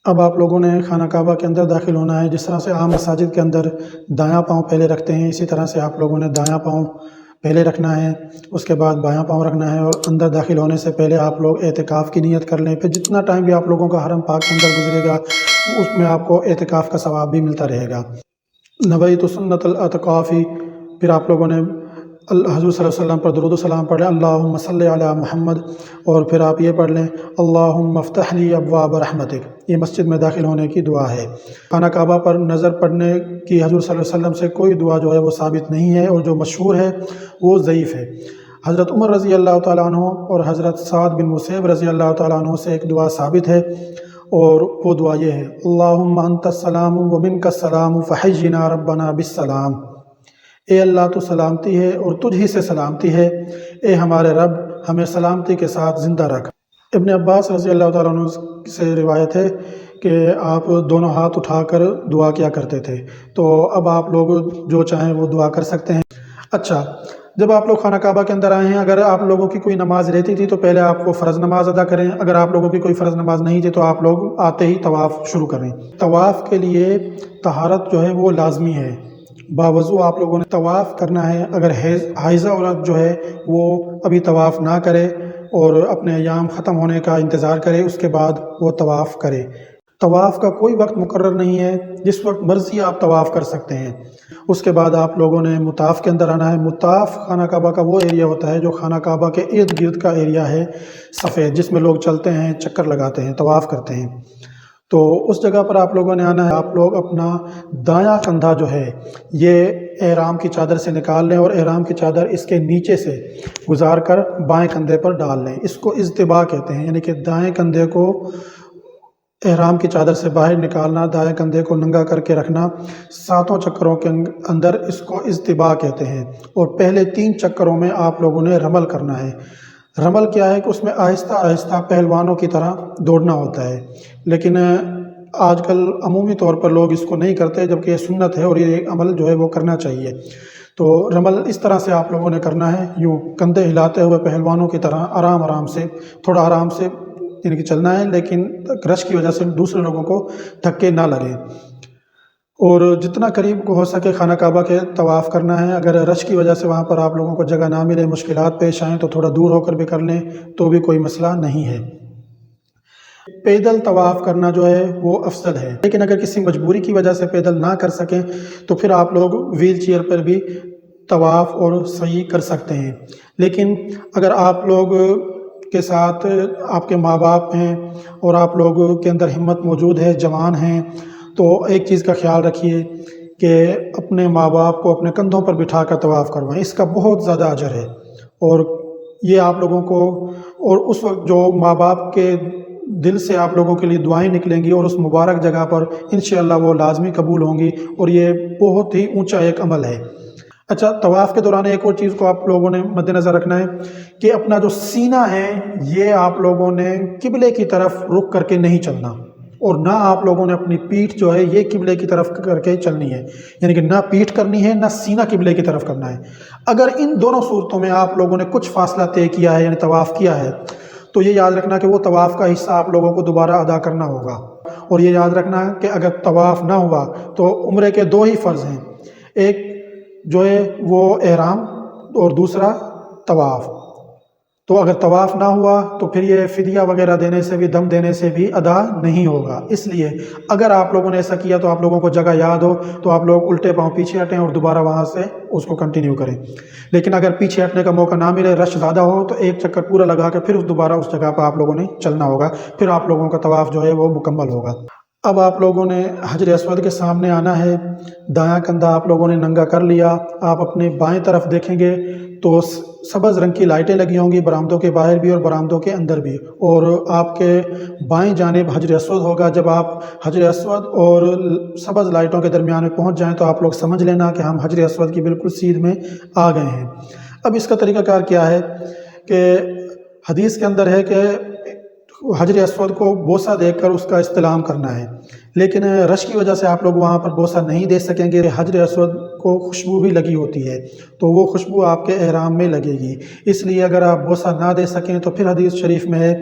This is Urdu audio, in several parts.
اب آپ لوگوں نے خانہ کعبہ کے اندر داخل ہونا ہے۔ جس طرح سے عام مساجد کے اندر دایاں پاؤں پہلے رکھتے ہیں، اسی طرح سے آپ لوگوں نے دایاں پاؤں پہلے رکھنا ہے، اس کے بعد بایاں پاؤں رکھنا ہے، اور اندر داخل ہونے سے پہلے آپ لوگ اعتکاف کی نیت کر لیں۔ پھر جتنا ٹائم بھی آپ لوگوں کا حرم پاک کے اندر گزرے گا، اس میں آپ کو اعتکاف کا ثواب بھی ملتا رہے گا۔ نویت سنت الاعتکافی، پھر آپ لوگوں نے حضور صلی اللہ علیہ وسلم پر درود و سلام پڑھ لیں، اللہم صلی علی محمد، اور پھر آپ یہ پڑھ لیں، اللہم افتح لی ابواب رحمتک۔ یہ مسجد میں داخل ہونے کی دعا ہے۔ خانہ کعبہ پر نظر پڑنے کی حضور صلی اللہ علیہ وسلم سے کوئی دعا جو ہے وہ ثابت نہیں ہے، اور جو مشہور ہے وہ ضعیف ہے۔ حضرت عمر رضی اللہ تعالیٰ عنہ اور حضرت سعد بن مسیب رضی اللہ تعالیٰ عنہ سے ایک دعا ثابت ہے، اور وہ دعا یہ ہے، اللہم انت السلام و منک السلام فحینا ربنا بالسلام۔ اے اللہ تو سلامتی ہے اور تجھ ہی سے سلامتی ہے، اے ہمارے رب ہمیں سلامتی کے ساتھ زندہ رکھ۔ ابن عباس رضی اللہ تعالیٰ عنہ سے روایت ہے کہ آپ دونوں ہاتھ اٹھا کر دعا کیا کرتے تھے، تو اب آپ لوگ جو چاہیں وہ دعا کر سکتے ہیں۔ اچھا، جب آپ لوگ خانہ کعبہ کے اندر آئے ہیں، اگر آپ لوگوں کی کوئی نماز رہتی تھی تو پہلے آپ کو فرض نماز ادا کریں، اگر آپ لوگوں کی کوئی فرض نماز نہیں تھی تو آپ لوگ آتے ہی طواف شروع کریں۔ طواف کے لیے طہارت جو ہے وہ لازمی ہے، باوضو آپ لوگوں نے طواف کرنا ہے۔ اگر حائضہ عورت جو ہے وہ ابھی طواف نہ کرے اور اپنے ایام ختم ہونے کا انتظار کرے، اس کے بعد وہ طواف کرے۔ طواف کا کوئی وقت مقرر نہیں ہے، جس وقت مرضی آپ طواف کر سکتے ہیں۔ اس کے بعد آپ لوگوں نے مطاف کے اندر آنا ہے۔ مطاف خانہ کعبہ کا وہ ایریا ہوتا ہے جو خانہ کعبہ کے ارد گرد کا ایریا ہے سفید، جس میں لوگ چلتے ہیں، چکر لگاتے ہیں، طواف کرتے ہیں۔ تو اس جگہ پر آپ لوگوں نے آنا ہے۔ آپ لوگ اپنا دایاں کندھا جو ہے یہ احرام کی چادر سے نکال لیں، اور احرام کی چادر اس کے نیچے سے گزار کر بائیں کندھے پر ڈال لیں۔ اس کو اضطباء کہتے ہیں، یعنی کہ دائیں کندھے کو احرام کی چادر سے باہر نکالنا، دائیں کندھے کو ننگا کر کے رکھنا۔ 7 چکروں کے اندر اس کو اضطباء کہتے ہیں، اور پہلے 3 چکروں میں آپ لوگوں نے رمل کرنا ہے۔ رمل کیا ہے کہ اس میں آہستہ آہستہ پہلوانوں کی طرح دوڑنا ہوتا ہے، لیکن آج کل عمومی طور پر لوگ اس کو نہیں کرتے، جبکہ یہ سنت ہے اور یہ عمل جو ہے وہ کرنا چاہیے۔ تو رمل اس طرح سے آپ لوگوں نے کرنا ہے، یوں کندھے ہلاتے ہوئے پہلوانوں کی طرح آرام آرام سے، تھوڑا آرام سے یعنی کہ چلنا ہے، لیکن رش کی وجہ سے دوسرے لوگوں کو دھکے نہ لگیں، اور جتنا قریب کو ہو سکے خانہ کعبہ کے طواف کرنا ہے۔ اگر رش کی وجہ سے وہاں پر آپ لوگوں کو جگہ نہ ملے، مشکلات پیش آئیں، تو تھوڑا دور ہو کر بھی کر لیں تو بھی کوئی مسئلہ نہیں ہے۔ پیدل طواف کرنا جو ہے وہ افضل ہے، لیکن اگر کسی مجبوری کی وجہ سے پیدل نہ کر سکیں تو پھر آپ لوگ ویل چیئر پر بھی طواف اور سعی کر سکتے ہیں۔ لیکن اگر آپ لوگ کے ساتھ آپ کے ماں باپ ہیں اور آپ لوگوں کے اندر ہمت موجود ہے، جوان ہیں، تو ایک چیز کا خیال رکھیے کہ اپنے ماں باپ کو اپنے کندھوں پر بٹھا کر طواف کروائیں، اس کا بہت زیادہ اجر ہے۔ اور یہ آپ لوگوں کو، اور اس وقت جو ماں باپ کے دل سے آپ لوگوں کے لیے دعائیں نکلیں گی، اور اس مبارک جگہ پر انشاءاللہ وہ لازمی قبول ہوں گی، اور یہ بہت ہی اونچا ایک عمل ہے۔ اچھا، طواف کے دوران ایک اور چیز کو آپ لوگوں نے مد نظر رکھنا ہے کہ اپنا جو سینہ ہے یہ آپ لوگوں نے قبلے کی طرف رخ کر کے نہیں چلنا، اور نہ آپ لوگوں نے اپنی پیٹھ جو ہے یہ قبلے کی طرف کر کے چلنی ہے، یعنی کہ نہ پیٹھ کرنی ہے، نہ سینہ قبلے کی طرف کرنا ہے۔ اگر ان دونوں صورتوں میں آپ لوگوں نے کچھ فاصلہ طے کیا ہے، یعنی طواف کیا ہے، تو یہ یاد رکھنا کہ وہ طواف کا حصہ آپ لوگوں کو دوبارہ ادا کرنا ہوگا۔ اور یہ یاد رکھنا کہ اگر طواف نہ ہوا تو عمرے کے 2 ہی فرض ہیں، ایک جو ہے وہ احرام اور دوسرا طواف۔ تو اگر طواف نہ ہوا تو پھر یہ فدیہ وغیرہ دینے سے بھی، دم دینے سے بھی ادا نہیں ہوگا۔ اس لیے اگر آپ لوگوں نے ایسا کیا تو آپ لوگوں کو جگہ یاد ہو تو آپ لوگ الٹے پاؤں پیچھے ہٹیں اور دوبارہ وہاں سے اس کو کنٹینیو کریں۔ لیکن اگر پیچھے ہٹنے کا موقع نہ ملے، رش زیادہ ہو، تو ایک چکر پورا لگا کے پھر دوبارہ اس جگہ پہ آپ لوگوں نے چلنا ہوگا، پھر آپ لوگوں کا طواف جو ہے وہ مکمل ہوگا۔ اب آپ لوگوں نے حجر اسود کے سامنے آنا ہے، دایاں کندھا آپ لوگوں نے ننگا کر لیا۔ آپ اپنے بائیں طرف دیکھیں گے تو سبز رنگ کی لائٹیں لگی ہوں گی، برآمدوں کے باہر بھی اور برآمدوں کے اندر بھی، اور آپ کے بائیں جانب حجر اسود ہوگا۔ جب آپ حجر اسود اور سبز لائٹوں کے درمیان میں پہنچ جائیں تو آپ لوگ سمجھ لینا کہ ہم حجر اسود کی بالکل سیدھ میں آ گئے ہیں۔ اب اس کا طریقہ کار کیا ہے کہ حدیث کے اندر ہے کہ حجر اسود کو بوسہ دے کر اس کا استلام کرنا ہے، لیکن رش کی وجہ سے آپ لوگ وہاں پر بوسہ نہیں دے سکیں گے۔ حجر اسود کو خوشبو بھی لگی ہوتی ہے، تو وہ خوشبو آپ کے احرام میں لگے گی، اس لیے اگر آپ بوسہ نہ دے سکیں تو پھر حدیث شریف میں ہے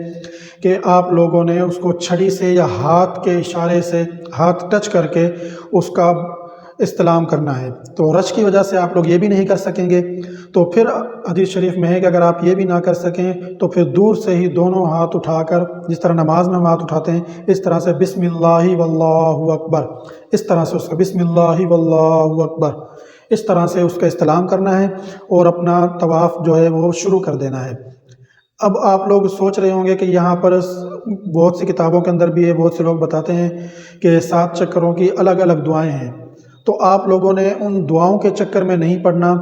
کہ آپ لوگوں نے اس کو چھڑی سے یا ہاتھ کے اشارے سے ہاتھ ٹچ کر کے اس کا استلام کرنا ہے۔ تو رش کی وجہ سے آپ لوگ یہ بھی نہیں کر سکیں گے، تو پھر حدیث شریف میں ہے کہ اگر آپ یہ بھی نہ کر سکیں تو پھر دور سے ہی دونوں ہاتھ اٹھا کر، جس طرح نماز میں ہم ہاتھ اٹھاتے ہیں، اس طرح سے بسم اللہ واللہ اکبر، اس طرح سے اس کا بسم اللہ واللہ اکبر، اس طرح سے اس کا استلام کرنا ہے اور اپنا طواف جو ہے وہ شروع کر دینا ہے۔ اب آپ لوگ سوچ رہے ہوں گے کہ یہاں پر بہت سی کتابوں کے اندر بھی ہے، بہت سے لوگ بتاتے ہیں کہ 7 چکروں کی الگ الگ دعائیں ہیں، تو آپ لوگوں نے ان دعاؤں کے چکر میں نہیں پڑھنا،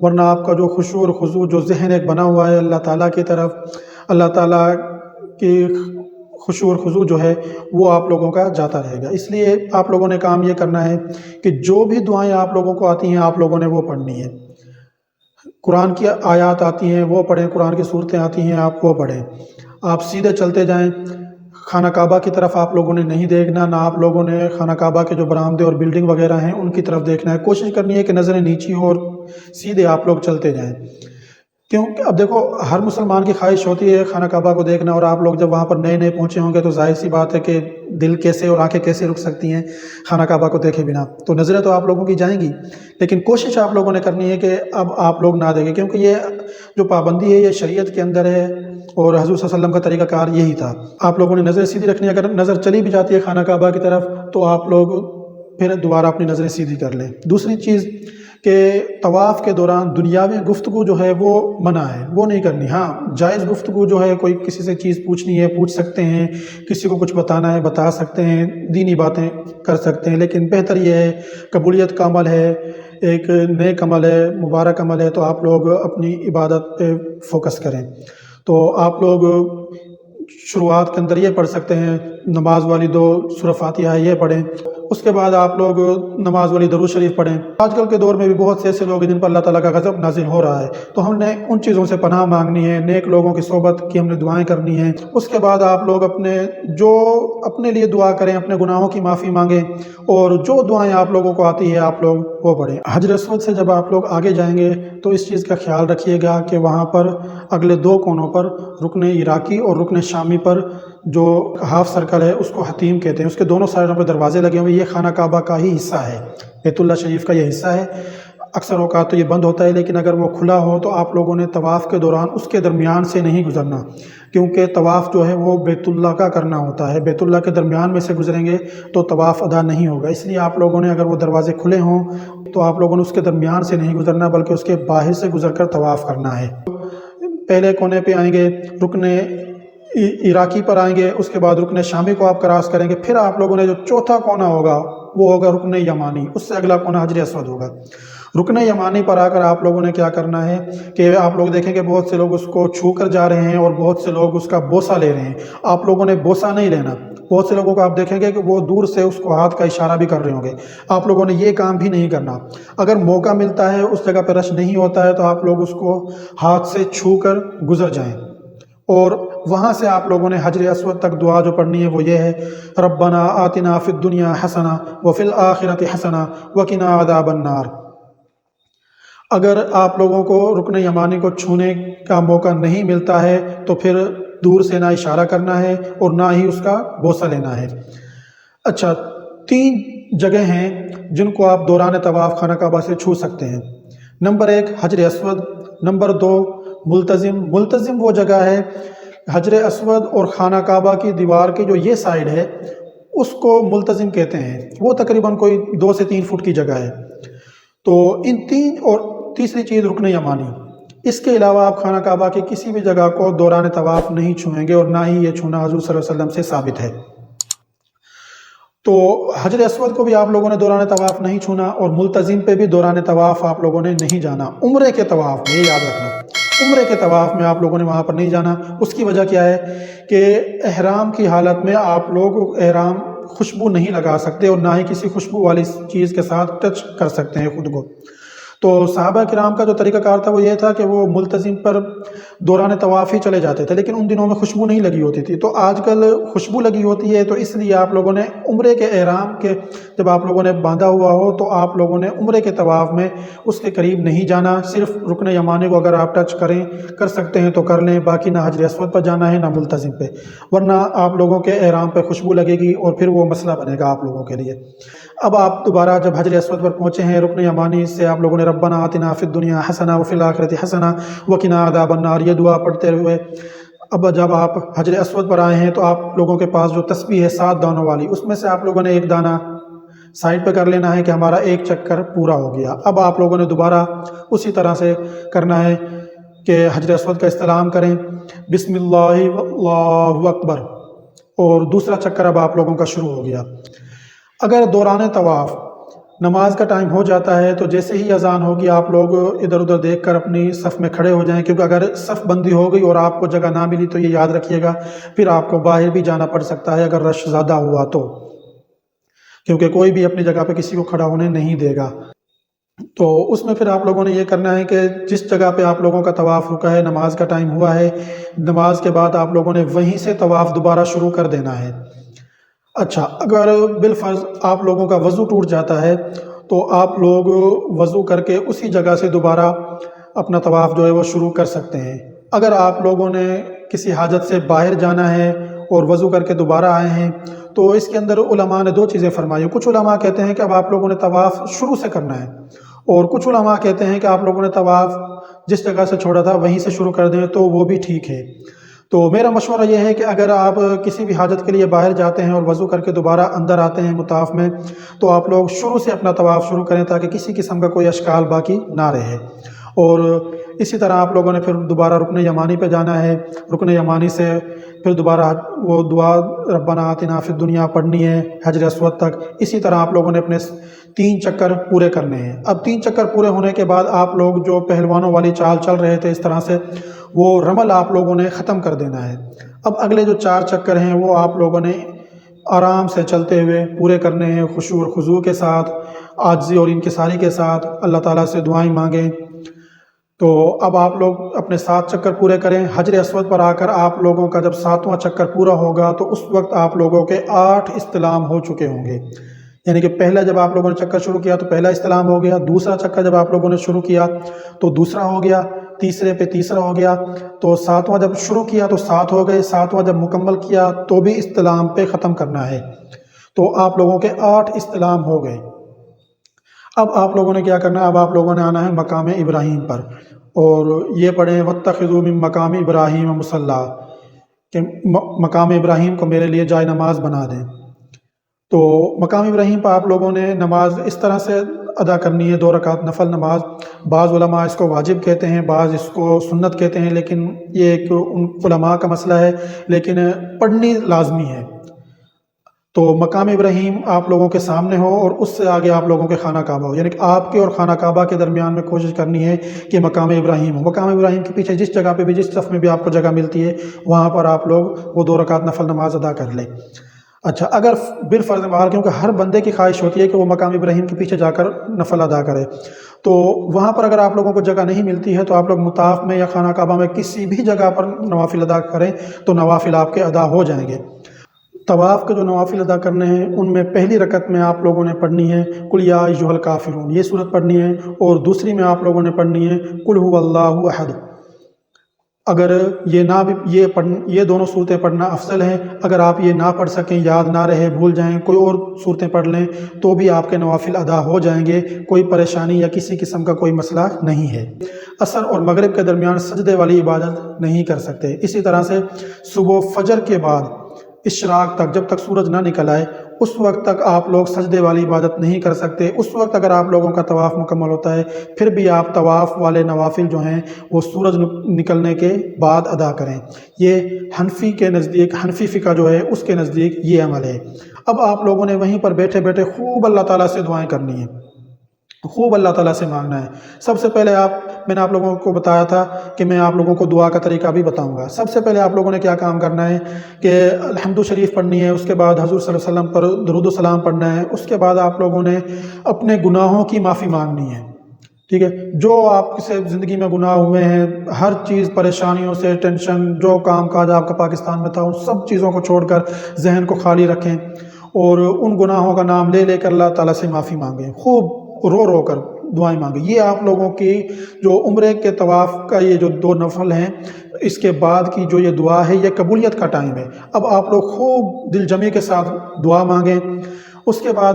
ورنہ آپ کا جو خشوع اور خضوع جو ذہن ایک بنا ہوا ہے اللہ تعالیٰ کی طرف، اللہ تعالیٰ کی خشوع اور خضوع جو ہے وہ آپ لوگوں کا جاتا رہے گا۔ اس لیے آپ لوگوں نے کام یہ کرنا ہے کہ جو بھی دعائیں آپ لوگوں کو آتی ہیں آپ لوگوں نے وہ پڑھنی ہے۔ قرآن کی آیات آتی ہیں وہ پڑھیں، قرآن کی صورتیں آتی ہیں آپ وہ پڑھیں، آپ سیدھے چلتے جائیں۔ خانہ کعبہ کی طرف آپ لوگوں نے نہیں دیکھنا، نہ آپ لوگوں نے خانہ کعبہ کے جو برآمدے اور بلڈنگ وغیرہ ہیں ان کی طرف دیکھنا ہے۔ کوشش کرنی ہے کہ نظریں نیچی ہوں اور سیدھے آپ لوگ چلتے جائیں، کیونکہ اب دیکھو ہر مسلمان کی خواہش ہوتی ہے خانہ کعبہ کو دیکھنا، اور آپ لوگ جب وہاں پر نئے نئے پہنچے ہوں گے تو ظاہر سی بات ہے کہ دل کیسے اور آنکھیں کیسے رک سکتی ہیں خانہ کعبہ کو دیکھے بنا، تو نظریں تو آپ لوگوں کی جائیں گی، لیکن کوشش آپ لوگوں نے کرنی ہے کہ اب آپ لوگ نہ دیکھیں، کیونکہ یہ جو پابندی ہے یہ شریعت کے اندر ہے اور حضور صلی اللہ علیہ وسلم کا طریقہ کار یہی تھا۔ آپ لوگوں نے نظر سیدھی رکھنی ہے، اگر نظر چلی بھی جاتی ہے خانہ کعبہ کی طرف تو آپ لوگ پھر دوبارہ اپنی نظریں سیدھی کر لیں۔ دوسری چیز کہ طواف کے دوران دنیاوی گفتگو جو ہے وہ منع ہے، وہ نہیں کرنی۔ ہاں جائز گفتگو جو ہے، کوئی کسی سے چیز پوچھنی ہے پوچھ سکتے ہیں، کسی کو کچھ بتانا ہے بتا سکتے ہیں، دینی باتیں کر سکتے ہیں، لیکن بہتر یہ ہے، قبولیت کا عمل ہے، ایک نیک عمل ہے، مبارک عمل ہے، تو آپ لوگ اپنی عبادت پہ فوکس کریں۔ تو آپ لوگ شروعات کے اندر یہ پڑھ سکتے ہیں، نماز والی 2 سورہ فاتحہ یہ پڑھیں، اس کے بعد آپ لوگ نماز والی درود شریف پڑھیں۔ آج کل کے دور میں بھی بہت سے ایسے لوگ ہیں جن پر اللہ تعالیٰ کا غضب نازل ہو رہا ہے، تو ہم نے ان چیزوں سے پناہ مانگنی ہے، نیک لوگوں کی صحبت کی ہم نے دعائیں کرنی ہیں۔ اس کے بعد آپ لوگ اپنے لیے دعا کریں، اپنے گناہوں کی معافی مانگیں، اور جو دعائیں آپ لوگوں کو آتی ہے آپ لوگ وہ پڑھیں۔ حجر اسود سے جب آپ لوگ آگے جائیں گے تو اس چیز کا خیال رکھیے گا کہ وہاں پر اگلے 2 کونوں پر رکن عراقی اور رکن شامی پر جو ہاف سرکل ہے اس کو حتیم کہتے ہیں، اس کے دونوں سائڈوں پہ دروازے لگے ہوئے، یہ خانہ کعبہ کا ہی حصہ ہے، بیت اللہ شریف کا یہ حصہ ہے۔ اکثر اوقات تو یہ بند ہوتا ہے، لیکن اگر وہ کھلا ہو تو آپ لوگوں نے طواف کے دوران اس کے درمیان سے نہیں گزرنا، کیونکہ طواف جو ہے وہ بیت اللہ کا کرنا ہوتا ہے، بیت اللہ کے درمیان میں سے گزریں گے تو طواف ادا نہیں ہوگا۔ اس لیے آپ لوگوں نے اگر وہ دروازے کھلے ہوں تو آپ لوگوں نے اس کے درمیان سے نہیں گزرنا، بلکہ اس کے باہر سے گزر کر طواف کرنا ہے۔ پہلے کونے پہ آئیں گے، رکن عراقی پر آئیں گے، اس کے بعد رکن شامی کو آپ کراس کریں گے، پھر آپ لوگوں نے جو چوتھا کونا ہوگا وہ ہوگا رکن یمانی، اس سے اگلا کونا حجر اسود ہوگا۔ رکن یمانی پر آ کر آپ لوگوں نے کیا کرنا ہے کہ آپ لوگ دیکھیں کہ بہت سے لوگ اس کو چھو کر جا رہے ہیں اور بہت سے لوگ اس کا بوسہ لے رہے ہیں، آپ لوگوں نے بوسہ نہیں لینا۔ بہت سے لوگوں کو آپ دیکھیں گے کہ وہ دور سے اس کو ہاتھ کا اشارہ بھی کر رہے ہوں گے، آپ لوگوں نے یہ کام بھی نہیں کرنا۔ اگر موقع ملتا ہے اس جگہ پہ رش نہیں ہوتا ہے تو آپ لوگ اس کو ہاتھ سے چھو کر گزر جائیں، اور وہاں سے آپ لوگوں نے حجر اسود تک دعا جو پڑھنی ہے وہ یہ ہے، ربنا آتنا فی الدنیا حسنہ وفی الآخرۃ حسنہ وقنا عذاب النار۔ اگر آپ لوگوں کو رکن یمانی کو چھونے کا موقع نہیں ملتا ہے تو پھر دور سے نہ اشارہ کرنا ہے اور نہ ہی اس کا بوسہ لینا ہے۔ اچھا، 3 جگہ ہیں جن کو آپ دوران طواف خانہ کعبہ سے چھو سکتے ہیں۔ نمبر 1 حجر اسود، نمبر 2 ملتزم۔ ملتزم وہ جگہ ہے، حجر اسود اور خانہ کعبہ کی دیوار کی جو یہ سائڈ ہے اس کو ملتزم کہتے ہیں، وہ تقریباً کوئی 2 سے 3 فٹ کی جگہ ہے۔ تو ان 3 اور تیسری چیز رکن یمانی، اس کے علاوہ آپ خانہ کعبہ کی کسی بھی جگہ کو دوران طواف نہیں چھوئیں گے، اور نہ ہی یہ چھونا حضور صلی اللہ علیہ وسلم سے ثابت ہے۔ تو حجر اسود کو بھی آپ لوگوں نے دوران طواف نہیں چھونا، اور ملتزم پہ بھی دوران طواف آپ لوگوں نے نہیں جانا۔ عمرے کے طواف میں یہ یاد رکھنا، عمرے کے طواف میں آپ لوگوں نے وہاں پر نہیں جانا۔ اس کی وجہ کیا ہے کہ احرام کی حالت میں آپ لوگ احرام خوشبو نہیں لگا سکتے، اور نہ ہی کسی خوشبو والی چیز کے ساتھ ٹچ کر سکتے ہیں خود کو۔ تو صحابہ کرام کا جو طریقہ کار تھا وہ یہ تھا کہ وہ ملتزم پر دوران طواف ہی چلے جاتے تھے، لیکن ان دنوں میں خوشبو نہیں لگی ہوتی تھی۔ تو آج کل خوشبو لگی ہوتی ہے، تو اس لیے آپ لوگوں نے عمرے کے احرام کے جب آپ لوگوں نے باندھا ہوا ہو تو آپ لوگوں نے عمرے کے طواف میں اس کے قریب نہیں جانا، صرف رکن یمانی کو اگر آپ ٹچ کر سکتے ہیں تو کر لیں، باقی نہ حجر اسود پر جانا ہے نہ ملتزم پہ، ورنہ آپ لوگوں کے احرام پہ خوشبو لگے گی اور پھر وہ مسئلہ بنے گا آپ لوگوں کے لیے۔ اب آپ دوبارہ جب حجر اسود پر پہنچے ہیں، رکن یمانی سے آپ لوگوں نے ربنا آتنا فی الدنیا حسنہ وفی الآخرۃ حسنہ وقنا عذاب النار یہ دعا پڑھتے ہوئے اب جب آپ حجر اسود پر آئے ہیں تو آپ لوگوں کے پاس جو تسبیح ہے 7 دانوں والی، اس میں سے آپ لوگوں نے ایک دانہ سائڈ پہ کر لینا ہے کہ ہمارا ایک چکر پورا ہو گیا۔ اب آپ لوگوں نے دوبارہ اسی طرح سے کرنا ہے کہ حجر اسود کا استلام کریں، بسم اللہ واللہ اکبر، اور دوسرا چکر اب آپ لوگوں کا شروع ہو گیا۔ اگر دوران طواف نماز کا ٹائم ہو جاتا ہے تو جیسے ہی اذان ہوگی آپ لوگ ادھر ادھر دیکھ کر اپنی صف میں کھڑے ہو جائیں، کیونکہ اگر صف بندی ہو گئی اور آپ کو جگہ نہ ملی تو یہ یاد رکھیے گا پھر آپ کو باہر بھی جانا پڑ سکتا ہے اگر رش زیادہ ہوا تو، کیونکہ کوئی بھی اپنی جگہ پہ کسی کو کھڑا ہونے نہیں دے گا۔ تو اس میں پھر آپ لوگوں نے یہ کرنا ہے کہ جس جگہ پہ آپ لوگوں کا طواف رکا ہے، نماز کا ٹائم ہوا ہے، نماز کے بعد آپ لوگوں نے وہیں سے طواف دوبارہ شروع کر دینا ہے۔ اچھا، اگر بالفرض آپ لوگوں کا وضو ٹوٹ جاتا ہے تو آپ لوگ وضو کر کے اسی جگہ سے دوبارہ اپنا طواف جو ہے وہ شروع کر سکتے ہیں۔ اگر آپ لوگوں نے کسی حاجت سے باہر جانا ہے اور وضو کر کے دوبارہ آئے ہیں تو اس کے اندر علماء نے 2 چیزیں فرمائی۔ کچھ علماء کہتے ہیں کہ اب آپ لوگوں نے طواف شروع سے کرنا ہے، اور کچھ علماء کہتے ہیں کہ آپ لوگوں نے طواف جس جگہ سے چھوڑا تھا وہیں سے شروع کر دیں تو وہ بھی ٹھیک ہے۔ تو میرا مشورہ یہ ہے کہ اگر آپ کسی بھی حاجت کے لیے باہر جاتے ہیں اور وضو کر کے دوبارہ اندر آتے ہیں مطاف میں تو آپ لوگ شروع سے اپنا طواف شروع کریں تاکہ کسی قسم کا کوئی اشکال باقی نہ رہے۔ اور اسی طرح آپ لوگوں نے پھر دوبارہ رکن یمانی پہ جانا ہے، رکن یمانی سے پھر دوبارہ وہ دعا ربنا آتنا فی الدنیا پڑھنی ہے حجر اسود تک۔ اسی طرح آپ لوگوں نے اپنے 3 چکر پورے کرنے ہیں۔ اب 3 چکر پورے ہونے کے بعد آپ لوگ جو پہلوانوں والی چال چل رہے تھے اس طرح سے، وہ رمل آپ لوگوں نے ختم کر دینا ہے۔ اب اگلے جو 4 چکر ہیں وہ آپ لوگوں نے آرام سے چلتے ہوئے پورے کرنے ہیں، خشوع اور خضوع کے ساتھ، عاجزی اور انکساری کے ساتھ، اللہ تعالیٰ سے دعائیں مانگیں۔ تو اب آپ لوگ اپنے 7 چکر پورے کریں۔ حجر اسود پر آ کر آپ لوگوں کا جب 7واں چکر پورا ہوگا تو اس وقت آپ لوگوں کے 8 استلام ہو چکے ہوں گے، یعنی کہ پہلا جب آپ لوگوں نے چکر شروع کیا تو پہلا استلام ہو گیا، دوسرا چکر جب آپ لوگوں نے شروع کیا تو دوسرا ہو گیا، تیسرے پہ تیسرا ہو گیا، تو 7واں جب شروع کیا تو 7 ہو گئے، 7واں جب مکمل کیا تو بھی استلام پہ ختم کرنا ہے، تو آپ لوگوں کے 8 استلام ہو گئے۔ اب آپ لوگوں نے کیا کرنا ہے، اب آپ لوگوں نے آنا ہے مقام ابراہیم پر، اور یہ پڑھیں واتخذوا من مقام ابراہیم مصلی، کہ مقام ابراہیم کو میرے لیے جائے نماز بنا دیں۔ تو مقام ابراہیم پر آپ لوگوں نے نماز اس طرح سے ادا کرنی ہے، 2 رکعت نفل نماز۔ بعض علماء اس کو واجب کہتے ہیں، بعض اس کو سنت کہتے ہیں، لیکن یہ ایک ان علماء کا مسئلہ ہے، لیکن پڑھنی لازمی ہے۔ تو مقام ابراہیم آپ لوگوں کے سامنے ہو اور اس سے آگے آپ لوگوں کے خانہ کعبہ ہو، یعنی کہ آپ کے اور خانہ کعبہ کے درمیان میں کوشش کرنی ہے کہ مقام ابراہیم ہو۔ مقام ابراہیم کے پیچھے جس جگہ پہ بھی، جس صف میں بھی آپ کو جگہ ملتی ہے وہاں پر آپ لوگ وہ 2 رکعت نفل نماز ادا کر لیں۔ اچھا، اگر بالفرض بہار، کیونکہ ہر بندے کی خواہش ہوتی ہے کہ وہ مقام ابراہیم کے پیچھے جا کر نفل ادا کرے، تو وہاں پر اگر آپ لوگوں کو جگہ نہیں ملتی ہے تو آپ لوگ مطاف میں یا خانہ کعبہ میں کسی بھی جگہ پر نوافل ادا کریں تو نوافل آپ کے ادا ہو جائیں گے۔ طواف کے جو نوافل ادا کرنے ہیں ان میں پہلی رکعت میں آپ لوگوں نے پڑھنی ہے قل یا ایھا الکافرون، یہ سورت پڑھنی ہے، اور دوسری میں آپ لوگوں نے پڑھنی ہے قل ھو اللہ احد۔ اگر یہ دونوں صورتیں پڑھنا افضل ہیں، اگر آپ یہ نہ پڑھ سکیں، یاد نہ رہے، بھول جائیں، کوئی اور صورتیں پڑھ لیں تو بھی آپ کے نوافل ادا ہو جائیں گے، کوئی پریشانی یا کسی قسم کا کوئی مسئلہ نہیں ہے۔ عصر اور مغرب کے درمیان سجدے والی عبادت نہیں کر سکتے۔ اسی طرح سے صبح فجر کے بعد اشراق تک، جب تک سورج نہ نکل آئے اس وقت تک آپ لوگ سجدے والی عبادت نہیں کر سکتے۔ اس وقت اگر آپ لوگوں کا طواف مکمل ہوتا ہے پھر بھی آپ طواف والے نوافل جو ہیں وہ سورج نکلنے کے بعد ادا کریں۔ یہ حنفی کے نزدیک، حنفی فقہ جو ہے اس کے نزدیک یہ عمل ہے۔ اب آپ لوگوں نے وہیں پر بیٹھے بیٹھے خوب اللہ تعالیٰ سے دعائیں کرنی ہیں، خوب اللہ تعالیٰ سے مانگنا ہے۔ سب سے پہلے میں نے آپ لوگوں کو بتایا تھا کہ میں آپ لوگوں کو دعا کا طریقہ بھی بتاؤں گا۔ سب سے پہلے آپ لوگوں نے کیا کام کرنا ہے کہ الحمد شریف پڑھنی ہے، اس کے بعد حضور صلی اللہ علیہ وسلم پر درود و سلام پڑھنا ہے، اس کے بعد آپ لوگوں نے اپنے گناہوں کی معافی مانگنی ہے۔ ٹھیک ہے، جو آپ سے زندگی میں گناہ ہوئے ہیں، ہر چیز پریشانیوں سے، ٹینشن، جو کام کاج آپ کا پاکستان میں تھا، ان سب چیزوں کو چھوڑ کر ذہن کو خالی رکھیں اور ان گناہوں کا نام لے لے کر اللہ تعالیٰ سے معافی مانگیں، خوب رو رو کر دعائیں مانگیں۔ یہ آپ لوگوں کی جو عمرے کے طواف کا یہ جو 2 نفل ہیں، اس کے بعد کی جو یہ دعا ہے، یہ قبولیت کا ٹائم ہے۔ اب آپ لوگ خوب دل جمی کے ساتھ دعا مانگیں۔ اس کے بعد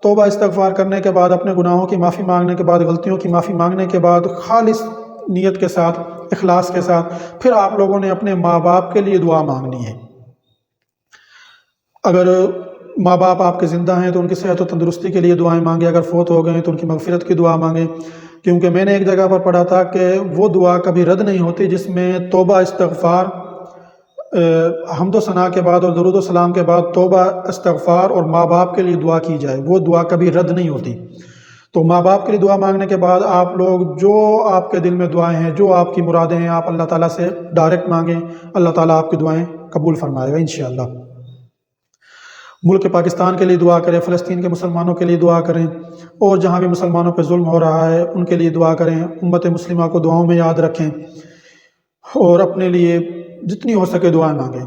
توبہ استغفار کرنے کے بعد، اپنے گناہوں کی معافی مانگنے کے بعد، غلطیوں کی معافی مانگنے کے بعد، خالص نیت کے ساتھ، اخلاص کے ساتھ، پھر آپ لوگوں نے اپنے ماں باپ کے لیے دعا مانگنی ہے۔ اگر ماں باپ آپ کے زندہ ہیں تو ان کی صحت و تندرستی کے لیے دعائیں مانگیں، اگر فوت ہو گئے ہیں تو ان کی مغفرت کی دعا مانگیں، کیونکہ میں نے ایک جگہ پر پڑھا تھا کہ وہ دعا کبھی رد نہیں ہوتی جس میں توبہ استغفار، حمد و ثنا کے بعد اور درود و سلام کے بعد توبہ استغفار اور ماں باپ کے لیے دعا کی جائے، وہ دعا کبھی رد نہیں ہوتی۔ تو ماں باپ کے لیے دعا مانگنے کے بعد آپ لوگ جو آپ کے دل میں دعائیں ہیں، جو آپ کی مرادیں ہیں، آپ اللہ تعالیٰ سے ڈائریکٹ مانگیں، اللہ تعالیٰ آپ کی دعائیں قبول فرمائے گا انشاءاللہ۔ ملک پاکستان کے لیے دعا کریں، فلسطین کے مسلمانوں کے لیے دعا کریں، اور جہاں بھی مسلمانوں پہ ظلم ہو رہا ہے ان کے لیے دعا کریں، امت مسلمہ کو دعاؤں میں یاد رکھیں، اور اپنے لیے جتنی ہو سکے دعائیں مانگیں۔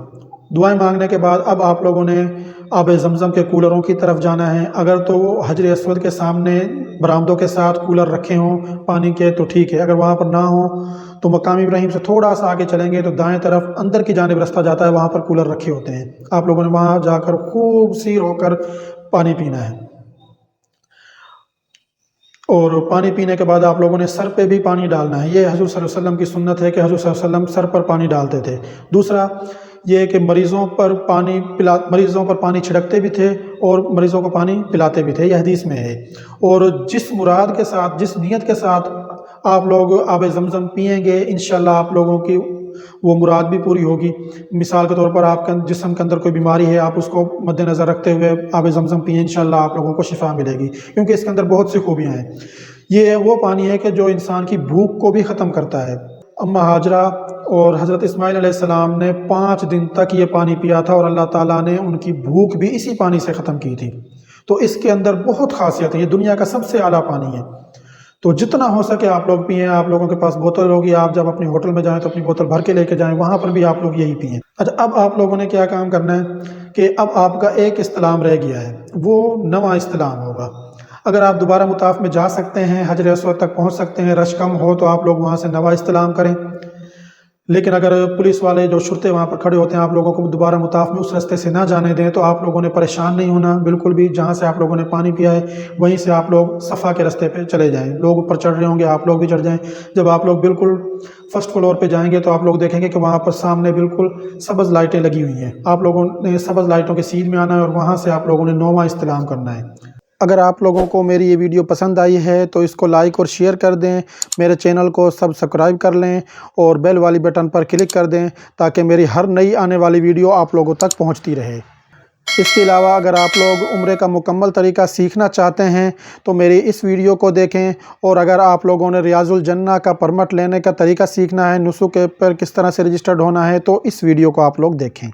دعائیں مانگنے کے بعد اب آپ لوگوں نے آب زمزم کے کولروں کی طرف جانا ہے۔ اگر تو حجر اسود کے سامنے برآمدوں کے ساتھ کولر رکھے ہوں پانی کے تو ٹھیک ہے، اگر وہاں پر نہ ہوں تو مقام ابراہیم سے تھوڑا سا آگے چلیں گے تو دائیں طرف اندر کی جانب رستہ جاتا ہے، وہاں پر کولر رکھے ہوتے ہیں۔ آپ لوگوں نے وہاں جا کر خوب سیر ہو کر پانی پینا ہے، اور پانی پینے کے بعد آپ لوگوں نے سر پہ بھی پانی ڈالنا ہے۔ یہ حضور صلی اللہ علیہ وسلم کی سنت ہے کہ حضور صلی اللہ علیہ وسلم سر پر پانی ڈالتے تھے۔ دوسرا یہ کہ مریضوں پر پانی چھڑکتے بھی تھے اور مریضوں کو پانی پلاتے بھی تھے، یہ حدیث میں ہے۔ اور جس مراد کے ساتھ، جس نیت کے ساتھ آپ لوگ آب زمزم پئیں گے، انشاءاللہ آپ لوگوں کی وہ مراد بھی پوری ہوگی۔ مثال کے طور پر آپ کے جسم کے اندر کوئی بیماری ہے، آپ اس کو مد نظر رکھتے ہوئے آب زمزم پئیں، انشاءاللہ آپ لوگوں کو شفا ملے گی، کیونکہ اس کے اندر بہت سی خوبیاں ہیں۔ یہ وہ پانی ہے کہ جو انسان کی بھوک کو بھی ختم کرتا ہے۔ اماں ہاجرہ اور حضرت اسماعیل علیہ السلام نے 5 دن تک یہ پانی پیا تھا، اور اللہ تعالیٰ نے ان کی بھوک بھی اسی پانی سے ختم کی تھی۔ تو اس کے اندر بہت خاصیت ہے، یہ دنیا کا سب سے اعلیٰ پانی ہے۔ تو جتنا ہو سکے آپ لوگ پئیں۔ آپ لوگوں کے پاس بوتل ہوگی، آپ جب اپنی ہوٹل میں جائیں تو اپنی بوتل بھر کے لے کے جائیں، وہاں پر بھی آپ لوگ یہی پئیں۔ اچھا، اب آپ لوگوں نے کیا کام کرنا ہے کہ اب آپ کا ایک استلام رہ گیا ہے، وہ 9واں استلام ہوگا۔ اگر آپ دوبارہ مطاف میں جا سکتے ہیں، حجر اسود تک پہنچ سکتے ہیں، رش کم ہو تو آپ لوگ وہاں سے 9واں استلام کریں۔ لیکن اگر پولیس والے جو شرطے وہاں پر کھڑے ہوتے ہیں آپ لوگوں کو دوبارہ مطاف میں اس راستے سے نہ جانے دیں، تو آپ لوگوں نے پریشان نہیں ہونا بالکل بھی۔ جہاں سے آپ لوگوں نے پانی پیا ہے وہیں سے آپ لوگ صفا کے راستے پہ چلے جائیں۔ لوگ اوپر چڑھ رہے ہوں گے، آپ لوگ بھی چڑھ جائیں۔ جب آپ لوگ بالکل فرسٹ فلور پہ جائیں گے تو آپ لوگ دیکھیں گے کہ وہاں پر سامنے بالکل سبز لائٹیں لگی ہوئی ہیں۔ آپ لوگوں نے سبز لائٹوں کے سیدھ میں آنا ہے، اور وہاں سے آپ لوگوں نے 9واں استلام کرنا ہے۔ اگر آپ لوگوں کو میری یہ ویڈیو پسند آئی ہے تو اس کو لائک اور شیئر کر دیں، میرے چینل کو سبسکرائب کر لیں، اور بیل والی بٹن پر کلک کر دیں تاکہ میری ہر نئی آنے والی ویڈیو آپ لوگوں تک پہنچتی رہے۔ اس کے علاوہ اگر آپ لوگ عمرے کا مکمل طریقہ سیکھنا چاہتے ہیں تو میری اس ویڈیو کو دیکھیں، اور اگر آپ لوگوں نے ریاض الجنہ کا پرمٹ لینے کا طریقہ سیکھنا ہے، نسک پر کس طرح سے رجسٹرڈ ہونا ہے، تو اس ویڈیو کو آپ لوگ دیکھیں۔